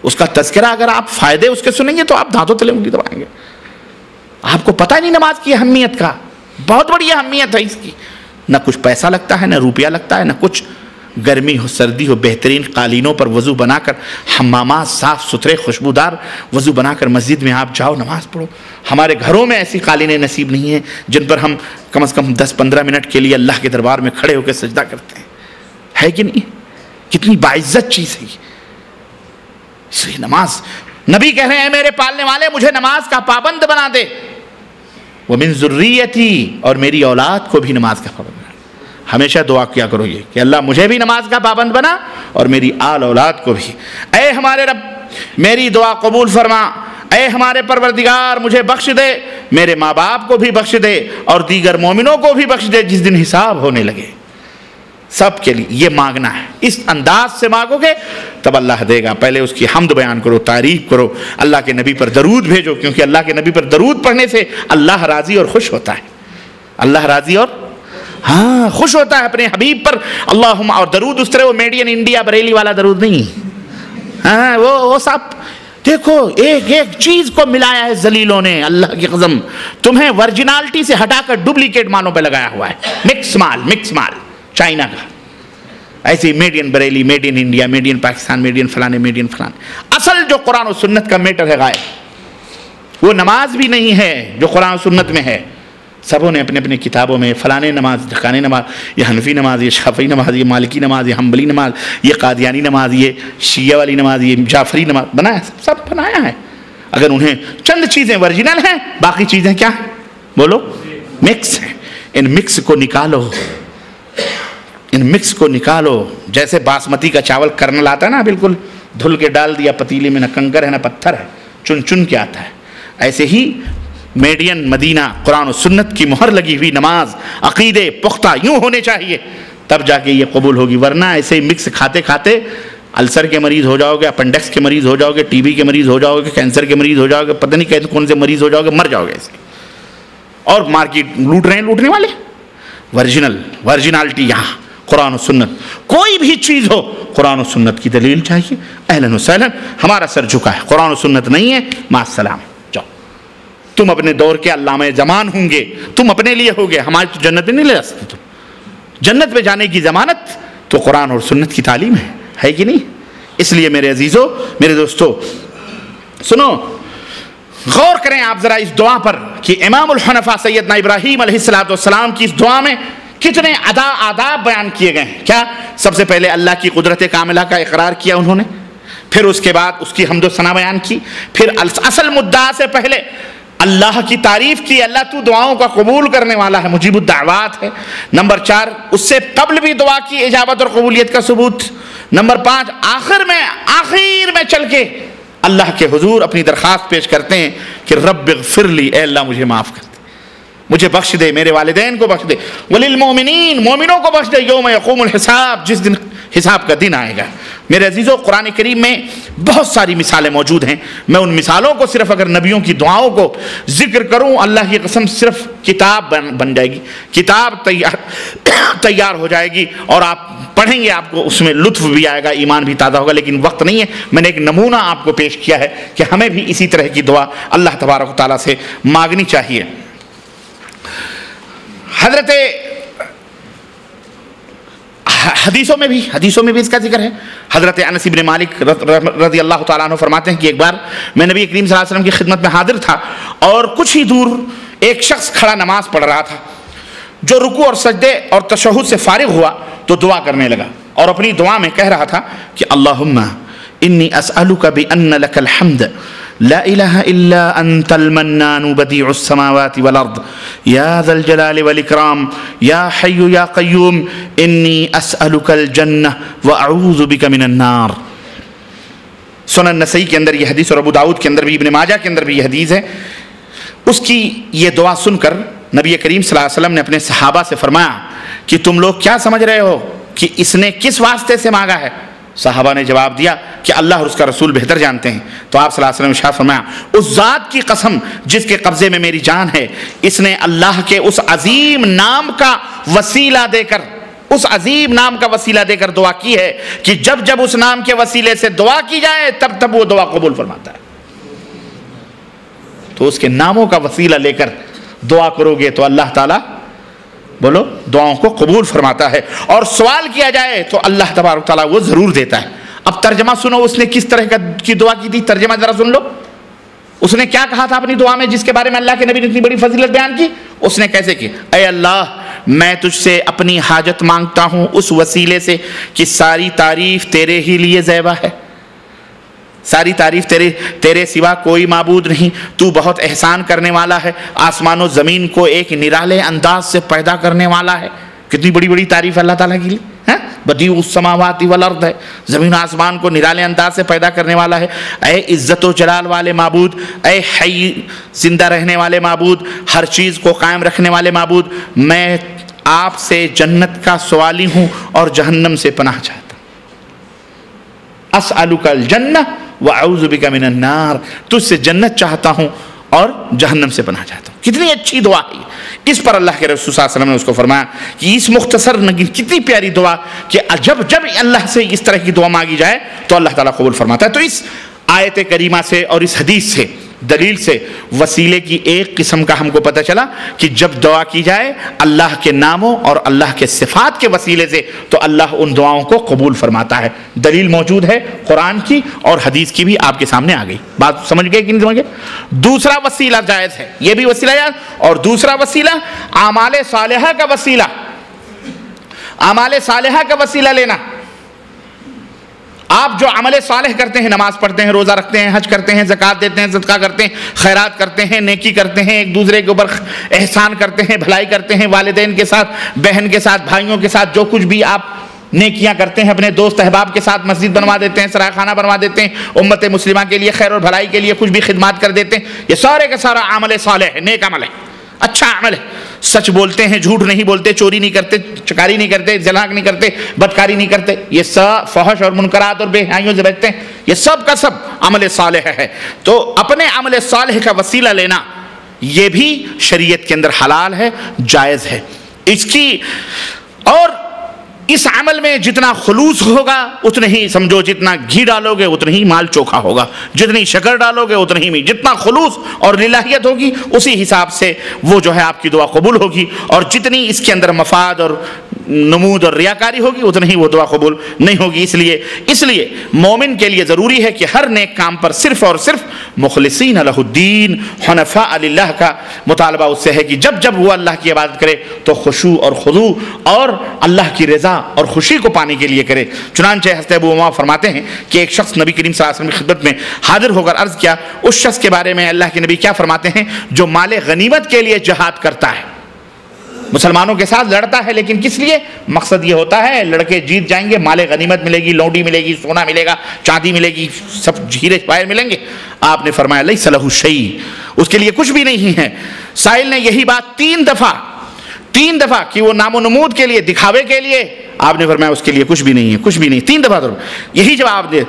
اس کا تذکرہ اگر آپ فائدے اس کے سنیں گے تو آپ دھاتوں تلے انگلی دبائیں گے. آپ کو پتہ نہیں نماز کی اہمیت کا، بہت بڑی اہمیت ہے اس کی. نہ کچھ پیسہ لگتا ہے، نہ روپیہ لگتا ہے، نہ کچھ. گرمی ہو سردی ہو بہترین قالینوں پر وضو بنا کر، حمامات صاف ستھرے خوشبودار وضو بنا کر مسجد میں آپ جاؤ نماز پڑھو. ہمارے گھروں میں ایسی قالینیں نصیب نہیں ہیں جن پر ہم کم از کم 10-15 منٹ کے لیے اللہ کے دربار میں کھڑے ہو کے سجدہ کرتے ہیں. ہے کہ نہیں؟ کتنی باعزت چیز ہے. اس لیے نماز، نبی کہہ رہے ہیں میرے پالنے والے مجھے نماز کا پابند بنا دے. وَمِن ذُرِّيَّتِي، اور میری اولاد کو بھی نماز کا پابند بنا. ہمیشہ دعا کیا کرو یہ کہ اللہ مجھے بھی نماز کا پابند بنا اور میری آل اولاد کو بھی. اے ہمارے رب میری دعا قبول فرما. اے ہمارے پروردگار مجھے بخش دے، میرے ماں باپ کو بھی بخش دے اور دیگر مومنوں کو بھی بخش دے جس دن حساب ہونے لگے. سب کے لیے یہ مانگنا ہے. اس انداز سے مانگو گے تب اللہ دے گا. پہلے اس کی حمد بیان کرو، تعریف کرو، اللہ کے نبی پر درود بھیجو، کیونکہ اللہ کے نبی پر درود پڑھنے سے اللہ راضی اور خوش ہوتا ہے. اللہ راضی اور خوش ہوتا ہے اپنے حبیب پر. اللہم، اور درود اس طرح وہ میڈ ان انڈیا بریلی والا درود نہیں. وہ سب دیکھو ایک ایک چیز کو ملایا ہے ذلیلوں نے. اللہ کی قسم تمہیں ورجنالٹی سے ہٹا کر ڈپلیکیٹ مالوں پہ لگایا ہوا ہے. مکس مال چائنا کا. ایسے made in Bareilly, made in India, made in Pakistan, made in فلانے، میڈ ان فلانے. اصل جو قرآن و سنت کا میٹر ہے غائب. وہ نماز بھی نہیں ہے جو قرآن و سنت میں ہے. سبوں نے اپنے اپنے کتابوں میں فلانے نماز، ڈھکانے نماز، یہ حنفی نماز، یہ شافعی نماز، یہ مالکی نماز، یہ حنبلی نماز، یہ قادیانی نماز، یہ شیعہ والی نماز، یہ جعفری نماز بنایا. سب بنایا ہے. اگر انہیں چند چیزیں ورجنل ہیں، باقی چیزیں کیا ہیں؟ بولو مکس ہیں. ان مکس کو نکالو، ان مکس کو نکالو. جیسے باسمتی کا چاول کرنل آتا ہے نا، بالکل دھل کے ڈال دیا پتیلے میں، نہ کنکر ہے نہ پتھر ہے، چن چن کے آتا ہے. ایسے ہی میڈین مدینہ قرآن و سنت کی مہر لگی ہوئی نماز، عقیدے پختہ یوں ہونے چاہیے، تب جا کے یہ قبول ہوگی. ورنہ ایسے ہی مکس کھاتے کھاتے السر کے مریض ہو جاؤ گے، اپنڈکس کے مریض ہو جاؤ گے، ٹی بی کے مریض ہو جاؤ گے، کینسر کے مریض ہو جاؤ گے، پتہ نہیں کون سے مریض ہو جاؤ گے، مر جاؤ گے ایسے. اور مارکیٹ لوٹ رہے ہیں لوٹنے والے. ورجنالٹی یہاں قرآن و سنت. کوئی بھی چیز ہو قرآن و سنت کی دلیل چاہیے. اہلاً و سہلاً، ہمارا سر جھکا ہے. قرآن و سنت نہیں ہے، مع السلام. جاؤ. تم اپنے دور کے علامہ زمان ہوں گے، تم اپنے لیے ہوگے. ہماری تو جنت میں نہیں لے جا سکتے. تم جنت میں جانے کی ضمانت تو قرآن اور سنت کی تعلیم ہے کہ نہیں؟ اس لیے میرے عزیزو، میرے دوستو، سنو، غور کریں آپ ذرا اس دعا پر کہ امام الحنفاء سیدنا ابراہیم علیہ السلام کی اس دعا میں کتنے آداب بیان کیے گئے ہیں. کیا؟ سب سے پہلے اللہ کی قدرت کاملہ کا اقرار کیا انہوں نے، پھر اس کے بعد اس کی حمد و ثنا بیان کی، پھر اصل مدعا سے پہلے اللہ کی تعریف کی. اللہ تو دعاؤں کا قبول کرنے والا ہے، مجیب الدعوات ہے. نمبر 4، اس سے قبل بھی دعا کی اجابت اور قبولیت کا ثبوت. نمبر 5، آخر میں چل کے اللہ کے حضور اپنی درخواست پیش کرتے ہیں کہ رب اغفر لی، اے اللہ مجھے معاف کر دے، مجھے بخش دے، میرے والدین کو بخش دے، وللمؤمنین، مومنوں کو بخش دے، یوم یقوم الحساب، جس دن حساب کا دن آئے گا. میرے عزیزو، قرآن کریم میں بہت ساری مثالیں موجود ہیں. میں ان مثالوں کو صرف اگر نبیوں کی دعاؤں کو ذکر کروں، اللہ کی قسم صرف کتاب بن جائے گی، کتاب تیار ہو جائے گی اور آپ پڑھیں گے، آپ کو اس میں لطف بھی آئے گا، ایمان بھی تازہ ہوگا. لیکن وقت نہیں ہے. میں نے ایک نمونہ آپ کو پیش کیا ہے کہ ہمیں بھی اسی طرح کی دعا اللہ تبارک و تعالیٰ سے مانگنی چاہیے. حدیثوں میں بھی اس کا ذکر ہے. حضرت انس بن مالک رضی اللہ تعالیٰ عنہ فرماتے ہیں کہ ایک بار میں نبی کریم صلی اللہ علیہ وسلم کی خدمت میں حاضر تھا اور کچھ ہی دور ایک شخص کھڑا نماز پڑھ رہا تھا، جو رکوع اور سجدے اور تشہد سے فارغ ہوا تو دعا کرنے لگا اور اپنی دعا میں کہہ رہا تھا کہ اللہم انی اسألک بأن لک الحمد لا الہ الا انت المنان بدیع السماوات والارض یا ذا الجلال والاکرام یا حی یا قیوم انی اسألک الجنہ واعوذ بک من النار. سنن نسائی کے اندر یہ حدیث اور ابو داؤد کے اندر بھی، ابن ماجہ کے اندر بھی یہ حدیث ہے. اس کی یہ دعا سن کر نبی کریم صلی اللہ علیہ وسلم نے اپنے صحابہ سے فرمایا کہ تم لوگ کیا سمجھ رہے ہو کہ اس نے کس واسطے سے مانگا ہے؟ صحابہ نے جواب دیا کہ اللہ اور اس کا رسول بہتر جانتے ہیں. تو آپ صلی اللہ علیہ وسلم نے ارشاد فرمایا، اس ذات کی قسم جس کے قبضے میں میری جان ہے، اس نے اللہ کے اس عظیم نام کا وسیلہ دے کر اس عظیم نام کا وسیلہ دے کر دعا کی ہے کہ جب جب اس نام کے وسیلے سے دعا کی جائے تب تب وہ دعا قبول فرماتا ہے. تو اس کے ناموں کا وسیلہ لے کر دعا کرو گے تو اللہ تعالیٰ بولو دعاؤں کو قبول فرماتا ہے. اور سوال کیا جائے تو اللہ تبارک تعالیٰ وہ ضرور دیتا ہے. اب ترجمہ سنو اس نے کس طرح کی دعا کی تھی. ترجمہ ذرا سن لو. اس نے کیا کہا تھا اپنی دعا میں جس کے بارے میں اللہ کے نبی نے اتنی بڑی فضیلت بیان کی. اس نے کیسے کی؟ اے اللہ میں تجھ سے اپنی حاجت مانگتا ہوں اس وسیلے سے کہ ساری تعریف تیرے ہی لیے زیبا ہے. ساری تعریف تیرے سوا کوئی معبود نہیں. تو بہت احسان کرنے والا ہے. آسمان و زمین کو ایک نرالے انداز سے پیدا کرنے والا ہے. کتنی بڑی بڑی تعریف اللہ تعالیٰ کی لیے. بدیع السماوات والارض ہے. زمین آسمان کو نرالے انداز سے پیدا کرنے والا ہے. اے عزت و جلال والے معبود، اے حی زندہ رہنے والے معبود، ہر چیز کو قائم رکھنے والے معبود، میں آپ سے جنت کا سوالی ہوں اور جہنم سے پناہ چاہتا ہوں. اسألک الجنہ وَأَعُوذُ بِكَ مِنَ النَّارِ. تجھ سے جنت چاہتا ہوں اور جہنم سے پناہ چاہتا ہوں. کتنی اچھی دعا ہے. اس پر اللہ کے رسول صلی اللہ علیہ وسلم نے اس کو فرمایا کہ اس مختصر کتنی پیاری دعا کہ جب جب اللہ سے اس طرح کی دعا مانگی جائے تو اللہ تعالیٰ قبول فرماتا ہے. تو اس آیت کریمہ سے اور اس حدیث سے دلیل سے وسیلے کی ایک قسم کا ہم کو پتہ چلا کہ جب دعا کی جائے اللہ کے ناموں اور اللہ کے صفات کے وسیلے سے تو اللہ ان دعاؤں کو قبول فرماتا ہے. دلیل موجود ہے قرآن کی اور حدیث کی بھی آپ کے سامنے آ گئی. بات سمجھ گئے کہ نہیں سمجھ گئے؟ دوسرا وسیلہ جائز ہے. یہ بھی وسیلہ جائز. اور دوسرا وسیلہ اعمال صالحہ کا وسیلہ. اعمال صالحہ کا وسیلہ لینا. آپ جو عمل صالح کرتے ہیں، نماز پڑھتے ہیں، روزہ رکھتے ہیں، حج کرتے ہیں، زکوٰۃ دیتے ہیں، صدقہ کرتے ہیں، خیرات کرتے ہیں، نیکی کرتے ہیں، ایک دوسرے کے اوپر احسان کرتے ہیں، بھلائی کرتے ہیں، والدین کے ساتھ، بہن کے ساتھ، بھائیوں کے ساتھ، جو کچھ بھی آپ نیکیاں کرتے ہیں، اپنے دوست احباب کے ساتھ مسجد بنوا دیتے ہیں، سرائے خانہ بنوا دیتے ہیں، امت مسلمہ کے لیے خیر اور بھلائی کے لیے کچھ بھی خدمات کر دیتے ہیں، یہ سارے کا سارا عمل صالح ہے، نیک عمل ہے، اچھا عمل ہے. سچ بولتے ہیں، جھوٹ نہیں بولتے، چوری نہیں کرتے، چکاری نہیں کرتے، جلاک نہیں کرتے، بدکاری نہیں کرتے، یہ سب فحش اور منکرات اور بے حیائیوں سے بچتے ہیں، یہ سب کا سب عمل صالح ہے. تو اپنے عمل صالح کا وسیلہ لینا یہ بھی شریعت کے اندر حلال ہے، جائز ہے. اس کی اور اس عمل میں جتنا خلوص ہوگا اتنے ہی سمجھو، جتنا گھی ڈالو گے اتنا ہی مال چوکھا ہوگا، جتنی شکر ڈالو گے اتنا ہی، جتنا خلوص اور للہیت ہوگی اسی حساب سے وہ جو ہے آپ کی دعا قبول ہوگی. اور جتنی اس کے اندر مفاد اور نمود اور ریاکاری ہوگی اتنا ہی وہ دعا قبول نہیں ہوگی. اس لیے مومن کے لیے ضروری ہے کہ ہر نیک کام پر صرف اور صرف مخلصین لہ الدین حنفاء للہ کا مطالبہ اس سے ہے کہ جب جب وہ اللہ کی عبادت کرے تو خشوع اور خضوع اور اللہ کی رضا اور خوشی کو پانے کے لیے کرے. چنانچہ حضرت ابو امامہ فرماتے ہیں کہ ایک شخص نبی کریم صلی اللہ علیہ وسلم کی خدمت میں حاضر ہو کر عرض کیا. اس شخص کے بارے میں اللہ کے نبی کیا فرماتے ہیں؟ جو مال غنیمت کے لیے جہاد کرتا ہے، مسلمانوں کے ساتھ لڑتا ہے، لیکن کس لیے؟ مقصد یہ ہوتا ہے لڑکے جیت جائیں گے، مال غنیمت ملے گی، لونڈی ملے گی، سونا ملے گا، چاندی ملے گی، سب ہیرے پائے ملیں گے. آپ نے فرمایا لیس لہ شیء، اس کے لیے کچھ بھی نہیں ہے. سائل نے یہی بات تین دفعہ کہ وہ نام و نمود کے لیے، دکھاوے کے لیے، آپ نے فرمایا اس کے لیے کچھ بھی نہیں ہے، کچھ بھی نہیں. 3 دفعہ یہی جواب دے.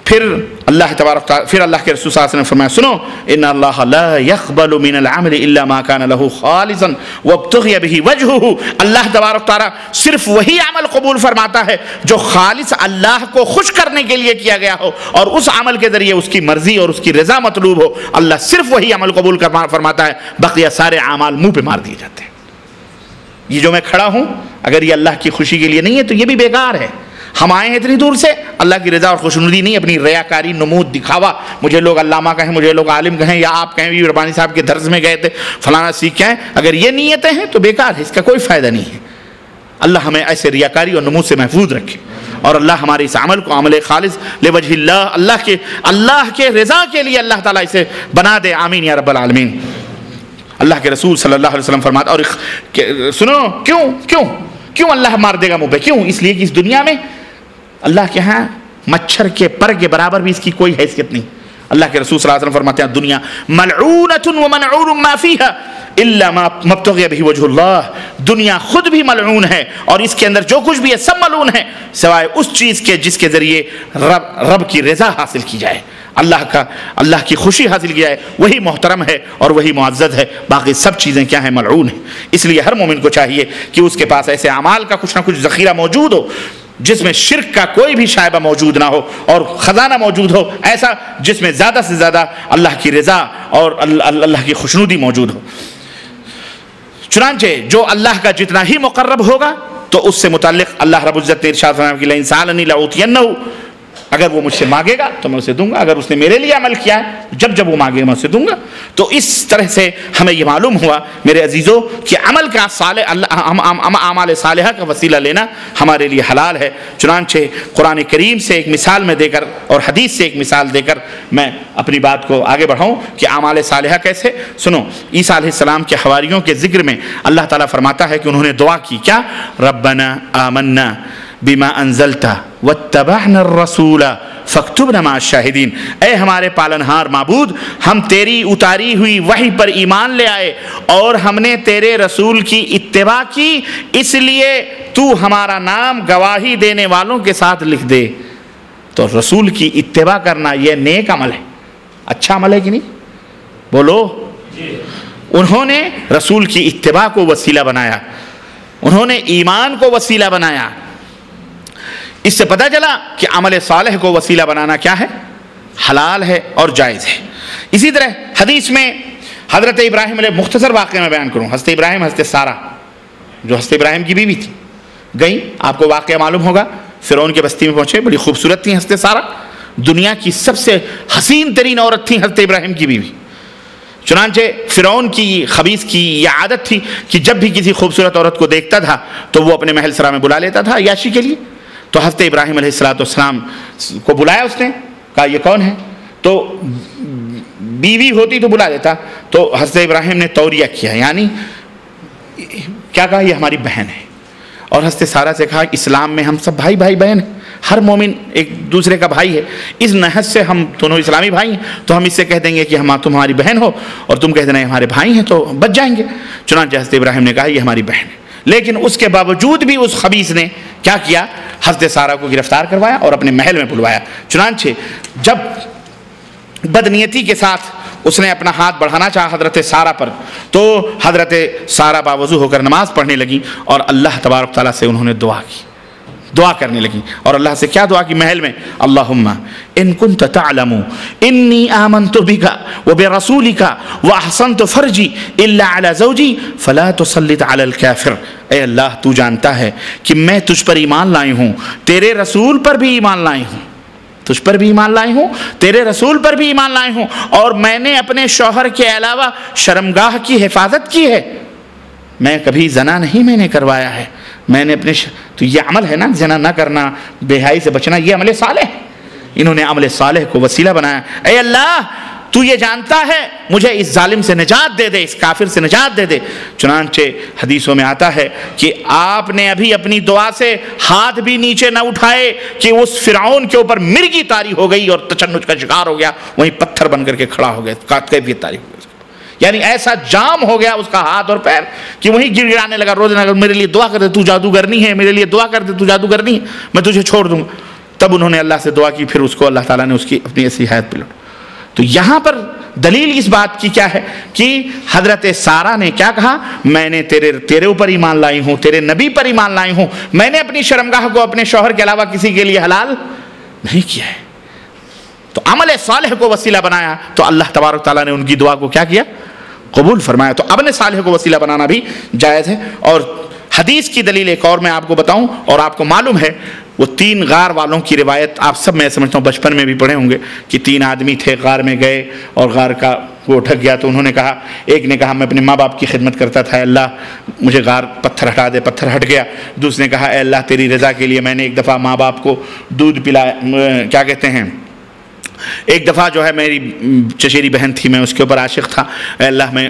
پھر اللہ تبارک تعالیٰ، پھر اللہ کے رسول صلی اللہ علیہ وسلم نے فرمایا سنو ان اللہ لا يقبل من العمل الا ما كان له خالصا وابتغي به وجهه. اللہ تبارک تعالیٰ صرف وہی عمل قبول فرماتا ہے جو خالص اللہ کو خوش کرنے کے لیے کیا گیا ہو اور اس عمل کے ذریعے اس کی مرضی اور اس کی رضا مطلوب ہو. اللہ صرف وہی عمل قبول فرماتا ہے، بقیہ سارے اعمال منہ پہ مار دیے جاتے ہیں. یہ جو میں کھڑا ہوں اگر یہ اللہ کی خوشی کے لیے نہیں ہے تو یہ بھی بیکار ہے. ہم آئے ہیں اتنی دور سے اللہ کی رضا اور خوشنودی نہیں، اپنی ریاکاری، نمود، دکھاوا، مجھے لوگ علامہ کہیں، مجھے لوگ عالم کہیں، یا آپ کہیں بھی ربانی صاحب کے درس میں گئے تھے، فلانا سیکھ کے آئے، اگر یہ نیتیں ہیں تو بیکار ہے، اس کا کوئی فائدہ نہیں ہے. اللہ ہمیں ایسے ریاکاری اور نمود سے محفوظ رکھے اور اللہ ہمارے اس عمل کو عمل خالص لوجہ اللہ، اللہ کے رضا کے لیے اللہ تعالیٰ اسے بنا دے. آمین یا رب العالمین. اللہ کے رسول صلی اللہ علیہ وسلم فرماتے، اور سنو کیوں اللہ مار دے گا منہ پہ؟ کیوں؟ اس لیے کہ اس دنیا میں اللہ کے ہاں مچھر کے پر کے برابر بھی اس کی کوئی حیثیت نہیں. اللہ کے رسول صلی اللہ علیہ وسلم فرماتے ہیں دنیا ملعونۃ وملعون ما فیہا الا ما مبتغی بہ وجہ اللہ، دنیا خود بھی ملعون ہے اور اس کے اندر جو کچھ بھی ہے سب ملعون ہے سوائے اس چیز کے جس کے ذریعے رب کی رضا حاصل کی جائے، اللہ کی خوشی حاصل کی جائے، وہی محترم ہے اور وہی معزز ہے، باقی سب چیزیں کیا ہیں؟ ملعون ہیں۔ اس لیے ہر مومن کو چاہیے کہ اس کے پاس ایسے اعمال کا کچھ نہ کچھ ذخیرہ موجود ہو جس میں شرک کا کوئی بھی شائبہ موجود نہ ہو اور خزانہ موجود ہو ایسا جس میں زیادہ سے زیادہ اللہ کی رضا اور اللہ کی خوشنودی موجود ہو۔ چنانچہ جو اللہ کا جتنا ہی مقرب ہوگا تو اس سے متعلق اللہ رب العزت نے ارشاد فرمایا کہ لئن سألنی لأعطینہ، اگر وہ مجھ سے مانگے گا تو میں اسے دوں گا، اگر اس نے میرے لیے عمل کیا ہے جب وہ مانگے گا میں اسے دوں گا۔ تو اس طرح سے ہمیں یہ معلوم ہوا میرے عزیزوں کہ عمل کا اعمال صالحہ کا وسیلہ لینا ہمارے لیے حلال ہے۔ چنانچہ قرآن کریم سے ایک مثال میں دے کر اور حدیث سے ایک مثال دے کر میں اپنی بات کو آگے بڑھاؤں کہ اعمال صالحہ کیسے۔ سنو، عیسیٰ علیہ السلام کے حواریوں کے ذکر میں اللہ تعالیٰ فرماتا ہے کہ انہوں نے دعا کی، کیا؟ ربنا آمنا بما انزلت واتبعنا الرسول فاکتبنا مع الشاہدین، اے ہمارے پالنہار معبود، ہم تیری اتاری ہوئی وحی پر ایمان لے آئے اور ہم نے تیرے رسول کی اتباع کی، اس لیے تو ہمارا نام گواہی دینے والوں کے ساتھ لکھ دے۔ تو رسول کی اتباع کرنا یہ نیک عمل ہے، اچھا عمل ہے کہ نہیں؟ بولو۔ انہوں نے رسول کی اتباع کو وسیلہ بنایا، انہوں نے ایمان کو وسیلہ بنایا۔ اس سے پتہ چلا کہ عمل صالح کو وسیلہ بنانا کیا ہے؟ حلال ہے اور جائز ہے۔ اسی طرح حدیث میں حضرت ابراہیم علیہ، مختصر واقعہ میں بیان کروں، حضرت ابراہیم، حضرت سارہ جو حضرت ابراہیم کی بیوی تھی، گئی، آپ کو واقعہ معلوم ہوگا، فرعون کے بستی میں پہنچے، بڑی خوبصورت تھی حضرت سارہ، دنیا کی سب سے حسین ترین عورت تھی حضرت ابراہیم کی بیوی۔ چنانچہ فرعون کی خبیث کی یہ عادت تھی کہ جب بھی کسی خوبصورت عورت کو دیکھتا تھا تو وہ اپنے محل سرا میں بلا لیتا تھا عیاشی کے لیے۔ تو حضرت ابراہیم علیہ السلام کو بلایا، اس نے کہا یہ کون ہے؟ تو بیوی ہوتی تو بلا لیتا، تو حضرت ابراہیم نے توریہ کیا، یعنی کیا کہا؟ یہ ہماری بہن ہے۔ اور حضرت سارہ سے کہا اسلام میں ہم سب بھائی بہن ہیں، ہر مومن ایک دوسرے کا بھائی ہے، اس نحس سے ہم دونوں اسلامی بھائی ہیں، تو ہم اس سے کہہ دیں گے کہ تمہاری بہن ہو اور تم کہہ دینا ہمارے بھائی ہیں تو بچ جائیں گے۔ چنانچہ حضرت ابراہیم نے کہا یہ ہماری بہن ہے، لیکن اس کے باوجود بھی اس خبیث نے کیا کیا؟ حضرت سارہ کو گرفتار کروایا اور اپنے محل میں بلوایا۔ چنانچہ جب بدنیتی کے ساتھ اس نے اپنا ہاتھ بڑھانا چاہا حضرت سارہ پر تو حضرت سارہ باوضو ہو کر نماز پڑھنے لگی اور اللہ تبارک تعالیٰ سے انہوں نے دعا کرنے لگی، اور اللہ سے کیا دعا کی محل میں؟ اللہم ان کنت تعلم انی آمنت بک وبرسولک واحسنت فرجی الا علی زوجی فلا تسلط علی الکافر، اے اللہ تو جانتا ہے کہ میں تجھ پر ایمان لائی ہوں، تیرے رسول پر بھی ایمان لائی ہوں، تجھ پر بھی ایمان لائی ہوں، تیرے رسول پر بھی ایمان لائی ہوں، اور میں نے اپنے شوہر کے علاوہ شرمگاہ کی حفاظت کی ہے، میں کبھی زنا نہیں میں نے کروایا ہے، میں نے اپنے تو یہ عمل ہے نا، زنا نہ کرنا، بے حیائی سے بچنا، یہ عمل صالح ہے۔ انہوں نے عمل صالح کو وسیلہ بنایا، اے اللہ تو یہ جانتا ہے مجھے اس ظالم سے نجات دے دے، اس کافر سے نجات دے دے۔ چنانچہ حدیثوں میں آتا ہے کہ آپ نے ابھی اپنی دعا سے ہاتھ بھی نیچے نہ اٹھائے کہ اس فرعون کے اوپر مرغی طاری ہو گئی اور تشنج کا شکار ہو گیا، وہیں پتھر بن کر کے کھڑا ہو گیا، کیفیت طاری ہو گئی، یعنی ایسا جام ہو گیا اس کا ہاتھ اور پیر کہ وہیں گر گرانے لگا، روزانہ میرے لیے دعا کر دے تو جادوگرنی ہے، میرے لیے دعا کر دے تو جادوگرنی ہے، میں تجھے چھوڑ دوں گا۔ تب انہوں نے اللہ سے دعا کی، پھر اس کو اللہ تعالیٰ نے اس کی اپنی ایسی حیات پہ لوٹا۔ تو یہاں پر دلیل اس بات کی کیا ہے کہ حضرت سارہ نے کیا کہا؟ میں نے تیرے اوپر ایمان لائی ہوں، تیرے نبی پر ایمان لائی ہوں، میں نے اپنی شرمگاہ کو اپنے شوہر کے علاوہ کسی کے لیے حلال نہیں کیا ہے۔ تو عمل صالح کو وسیلہ بنایا تو اللہ تبارک تعالیٰ نے ان کی دعا کو کیا کیا؟ قبول فرمایا۔ تو عمل صالح کو وسیلہ بنانا بھی جائز ہے۔ اور حدیث کی دلیل ایک اور میں آپ کو بتاؤں، اور آپ کو معلوم ہے وہ 3 غار والوں کی روایت آپ سب میں سمجھتا ہوں بچپن میں بھی پڑھے ہوں گے کہ 3 آدمی تھے، غار میں گئے اور غار کا وہ ڈھک گیا، تو انہوں نے کہا، ایک نے کہا میں اپنے ماں باپ کی خدمت کرتا تھا، اللہ مجھے غار پتھر ہٹا دے، پتھر ہٹ گیا۔ دوسرے نے کہا اے اللہ تیری رضا کے لیے میں نے ایک دفعہ ماں باپ کو دودھ پلایا، کیا کہتے ہیں، ایک دفعہ جو ہے میری چچیری بہن تھی، میں اس کے اوپر عاشق تھا، اے اللہ میں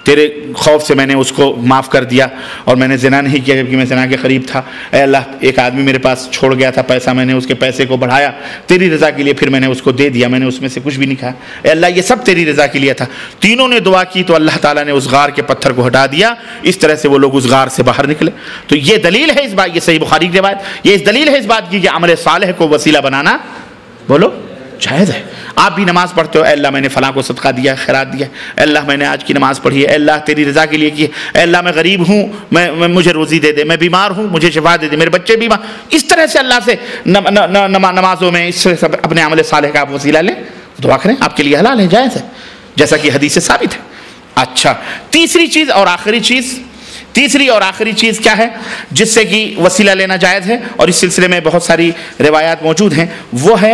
تیرے خوف سے میں نے اس کو معاف کر دیا اور میں نے زنا نہیں کیا جبکہ میں زنا کے قریب تھا. اے اللہ ایک آدمی میرے پاس چھوڑ گیا تھا پیسہ, میں نے اس کے پیسے کو بڑھایا تیری رضا کے لیے, پھر میں نے اس کو دے دیا, میں نے اس میں سے کچھ بھی نہیں کھایا. اے اللہ یہ سب تیری رضا کے لیے تھا. تینوں نے دعا کی تو اللہ تعالیٰ نے اس غار کے پتھر کو ہٹا دیا. اس طرح سے وہ لوگ اس غار سے باہر نکلے. تو یہ دلیل ہے اس بات, یہ صحیح بخاری کی روایت, یہ اس دلیل ہے اس بات کی کہ عمل صالح کو وسیلہ بنانا بولو جائز ہے. آپ بھی نماز پڑھتے ہو, اے اللہ میں نے فلاں کو صدقہ دیا, خیرات دیا, اے اللہ میں نے آج کی نماز پڑھی ہے, اے اللہ تیری رضا کے لیے کی, اے اللہ میں غریب ہوں, میں مجھے روزی دے دے, میں بیمار ہوں مجھے شفا دے دے, میرے بچے بیمار. اس طرح سے اللہ سے نمازوں میں اس سے اپنے عمل صالح کا آپ وسیلہ لیں, دعا کریں, آپ کے لیے حلال ہے, جائز ہے, جیسا کہ حدیث سے ثابت ہے. اچھا تیسری چیز اور آخری چیز کیا ہے جس سے کہ وسیلہ لینا جائز ہے, اور اس سلسلے میں بہت ساری روایات موجود ہیں, وہ ہے